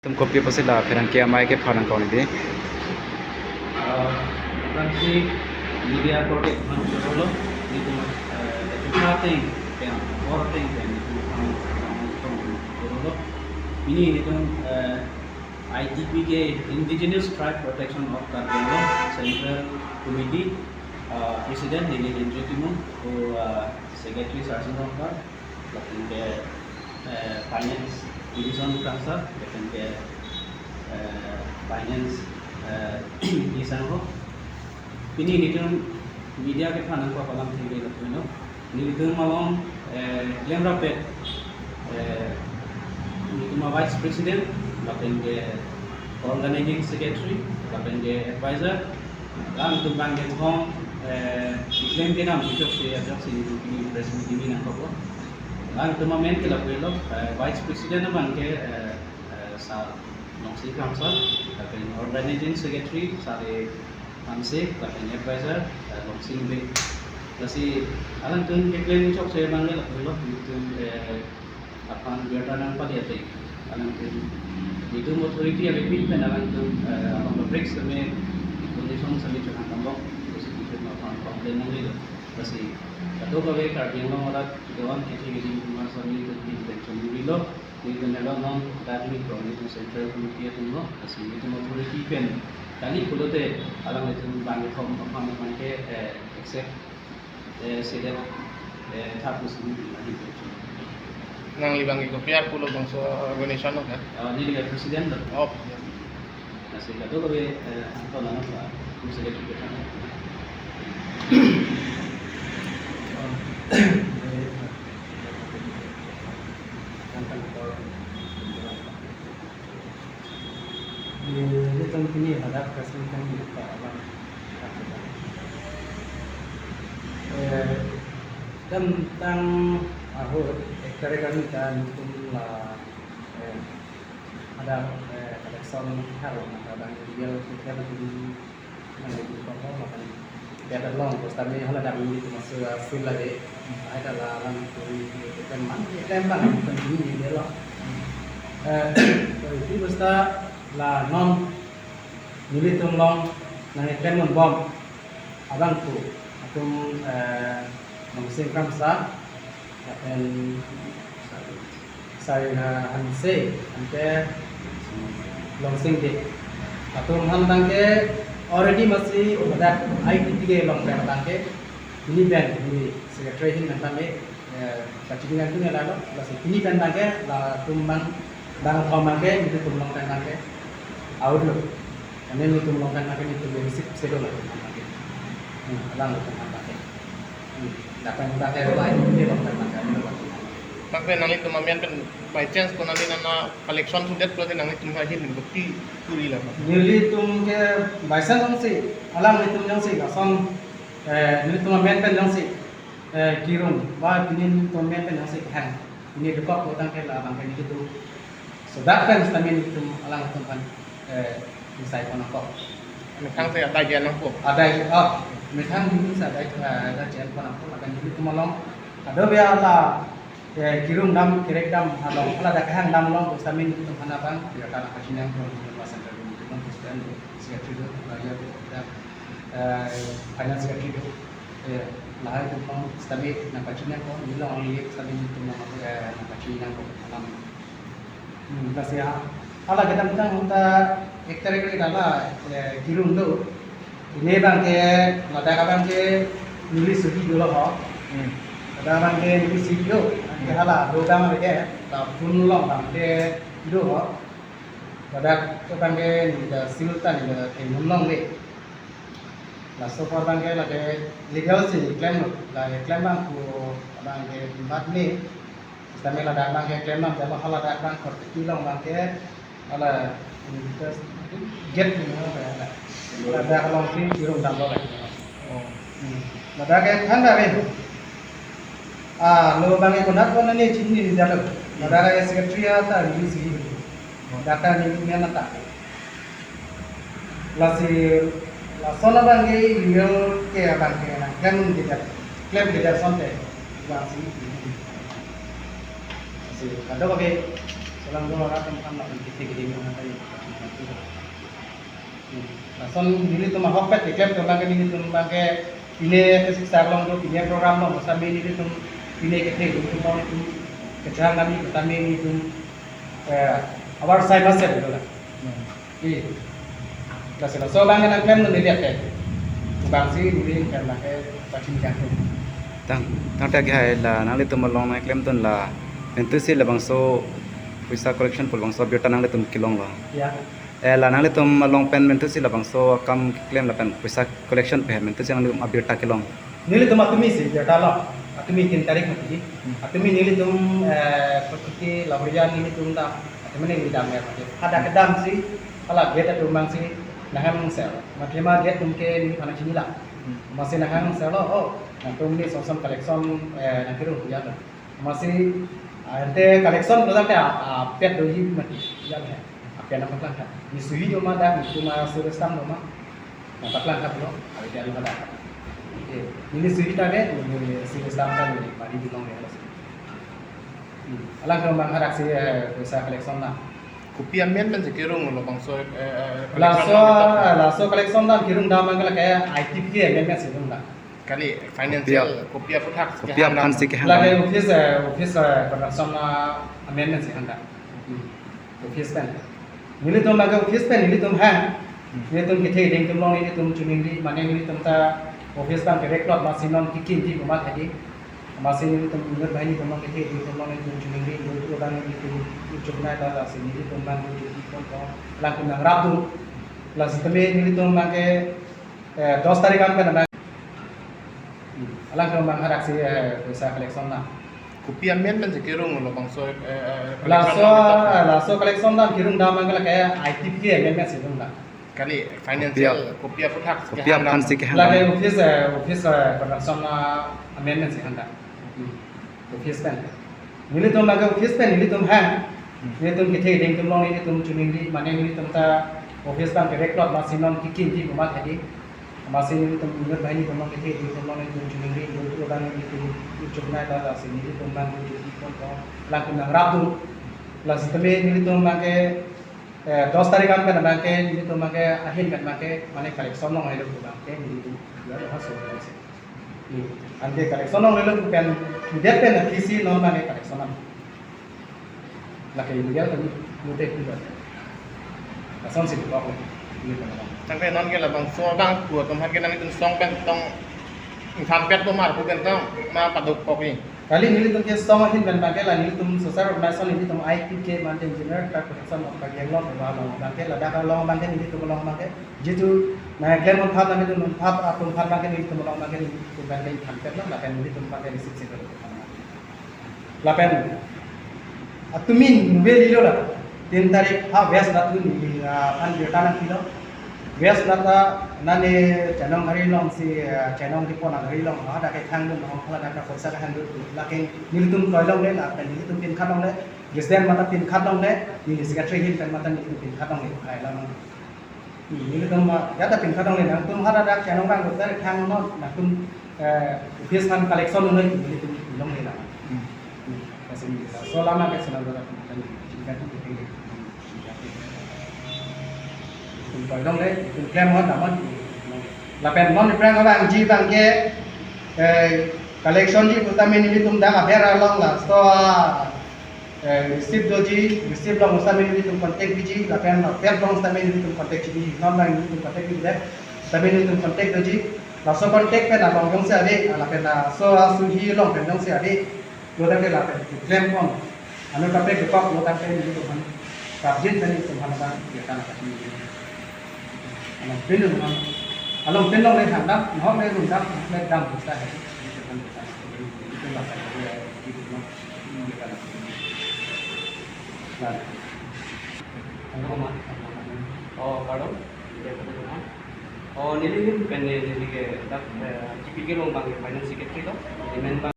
तुमको पे पसे ला फिर अंके अमाय के फारन कौन दे Nanti media korek manusia itu cuma yang orang yang itu ini itu ITP के Indigenous Tribe Protection of Karnataka Central Committee President Lili Indritimun और Secretary Sarsin Rongkar लेकिन के Finance Division Kansa लेकिन के Finance Division हो ini itu media ke kanan ko palam thile lakno ni itu malom lemra pe itu ma vice president lapen ke organizing secretary lapen ke advisor dan itu bang ke thong claim ke nam itu se ajak se ni president ni na ko dan itu ma main ke lakno vice president bang ke sa nongsi kamsa lapen organizing secretary sare Hamse, lapan advisor, langsing be, lasi alam tu klaim ni cok saya bangga lah, belum itu apan biarkan apa dia tu, alam tu itu authority yang lebih pen alam tu apan break sampai condition sampai cakap tambah, terus itu apan komplain mungkin tu, lasi kalau kau bekerja yang orang orang kita ini cuma sambil tu pension dulu, itu nelah non academic kalau itu central committee tu no, lasi itu authority pen. Kali kalau tu alam itu bangga kom apa ke accept sedap thapus ni lagi tu. Nang libang iko piar pulo bangsa organisasi no kan? Ni dia presiden tu. Oh. Nasi kado kau apa nama tu? Mesti dia juga. Ini tentu ni ada kesulitan di dalam tentang aku kerja dan itulah ada koleksion harum ada dia kita berdiri nanti kita makan dia ada long terus kami hal ada ini masuk full lagi ada dalam itu tempat penting dia loh itu basta là non nili tum long nang ikan mon bom abang tu atum mengusing kamsa dan saya hanse ante long sing de atum han tangke already masih ada IT ke long pen tangke ini ben ini secretary hin tangke kacingan tu ni lah masih ini pen tangke lah tumbang dan thomake itu tumlang tangke outlook and then itu melakukan apa itu basic sedo lah alang itu apa dapat kita lain dia melakukan apa Tapi nang itu mamian kan by chance ko nanti nana collection sudah berarti nang itu mungkin bukti turi lah. Nili tum ke baisan nang si alang itu nang si kasong nili tum mamian kan nang si kirung ba pinin tum mamian kan nang si kan ini dekat ko tang ke lah bang kan itu so that kan stamin itu alang itu kan misai kono ko Metang saya ada jalan ko. ada metang ini ada jalan kono ko akan jadi kumalong ada biarlah kirung dam kirek dam halong ala da kahang dam long stamin itu hana bang biar kana kasinang ko pasan dari itu kan kesulitan secretary do lawyer dan finance secretary do lahai itu long stamin na kasinang ko nila ang liek stamin itu na kasinang ko alam bas ya ala kita tentang unta एक तरह के डाला किरुम दो ini bangke lada kabang ke nulis sugi dulu ho lada bangke nulis sugi do ke hala do dama ke ta pun long bangke do ho lada ke bangke ni da simultan ni da ke mulong le la so par bangke la ke legal se claim la claim bang ko bangke mat ni tame lada bangke claim bang da hala da bang ko kilong bangke ala get ni mana ada kalau sih kirung tambah lagi. Ada kayak tanda kan? Lo bangke konat pun ni cini di dalam. Ada kayak secretary ada di sini. Data ni mana tak? Lasi lasona bangke email ke bangke na claim tidak sampai. Lasi ada pakai Orang dua orang tempat nak kita gini orang tadi. Langsung ini tu mah hopet iklem tu bangke ini tu bangke ini kesik sarlong tu ini program lo masa ini tu ini kita tu mau itu kejar kami pertama ini tu awal saya masih betul lah. Iya. Kasih so bangke nak klaim tu dia ke. Bangsi ini kan nak pasti jangan. tang ta ga la nang le tum long na claim ton la entu si la bang so paisa collection pul bang so beta nang le tum kilong la Ya. la nang le tum long pen mentu si la bang so kam claim la pen paisa collection pe mentu si nang le beta kilong Nili tu matumi sih, dia dalam. Atumi 3 tarik mati. Atumi nili tu perkuti lahurian nili tu dah. Atumi nili dah mer mati. Ada kedam sih, kalau dia tu mang sih, naham sel. Mati mah dia tu ke nili panas sini lah. Masih naham sel oh, nah tu ni sosam collection nak kirim ya tu. Masih ante collection tu sampai pet doji mati. Ya ni. Apa nak pelan kan? Ni suhi jo mah dah, cuma suruh stam mah. Nah pelan kan lo, ada dia lu ada. Ini cerita deh, ini Islam kan ini, mari bilang ya. Alang kalau bang harak sih bisa koleksion lah. Kopi amen kan sekirung lo bang so laso koleksion lah kirung dah mangkala kayak ITP ya kan sih dong lah. kali financial kopi apa tak kopi kan si ke Lagi office production lah amen sih hendak. Office pen. Ini tuh maga office pen ini tuh hang. Ini tuh kita deng tuh long ini tuh cuma ini mana ini tuh ta office kan direct lot masih non kikin di rumah tadi masih ini tempat bahini tempat kita di tempat itu cuma ini dulu orang itu cuma ada sini di tempat itu di tempat langsung nang rabu langsung tempat ini tempat ke 10 tarik kan kan langsung bang harak sih bisa koleksion lah kopi amen kan sekirung lo bang so langsung koleksion lah kirung dah mangkala kayak ITP ya kan sih dong lah kali financial kopi apa tak kopi kan si ke lagi office production lah amendment sih hendak office pen ini tuh lagi office pen ini tuh hang ini tuh kita deng tuh long ini tuh cuma ini mana ini tuh ta office pen direct lot masih non kikin di rumah tadi masih ini tuh bahini tempat kita di tempat itu cuma ini dulu orang itu cuma ada sini di tempat itu di tempat langsung nang rabu langsung tempat ini tuh pakai 10 tarik kan kan bangke ini tuh make akhir kan make mana koleksion nong lelo bangke ini tuh ya hasil sih. Ini ande koleksion nong lelo kan dia pen kisi non make koleksion nong. Laki ini dia tadi mute juga. Kason sih kok ini kan. Sampai non ke la bang so bang buat tempat kita itu song pen tong sampai tu mar bukan tong ma paduk kopi Kali ini tuh kes sama hin kan bangke lah ini tuh sosial organisasi ini tuh IPK mantan engineer tak koleksion of bagian lo bahwa bangke lah dah kalau bangke ini tuh kalau bangke jitu nah klaim untuk hal itu untuk apa untuk hal bangke ini tuh kalau bangke ini tuh bangke hampir lah kan ini tuh bangke di sisi itu lapen atumin nubeli lo lah 3 tarik biasa datu ni an bertahan kilo biasa data nane channel hari long si channel di pon hari long ada kayak hang dulu kalau ada proses hang dulu lakin nilitum koilong le lah nilitum pin khatong le gesden mata pin khatong le ni secretary hin kan mata nilitum pin khatong le ai lang nilitum ma ya ta pin khatong le nang tum hada dak channel bang ko dari hang no na tum office kan collection no nilitum long le lah kasih so lama ke senang dak kan jika itu rồi trong đấy claim nó nằm là pen non claim các bạn chi bằng cái collection ji utamin ini tum dah abera long lah so receipt doji receipt long utamin ini tum contact biji la pen long utamin ini tum contact biji non lang ini tum contact biji deh utamin ini tum contact doji la so contact pen long yong se ade la pen so suhi long pen yong se ade lo tak la pen claim kon anu kape ke pak lo tak pen ini tum kabjin pen tum hanaban ya tan kasih along pin dong along pin dong lên hàng đắp nó lên dùng đắp lên đầm của ta Oh, kalau oh, nilai ini bukan nilai ke, tapi jika kita lomba finance secretary itu,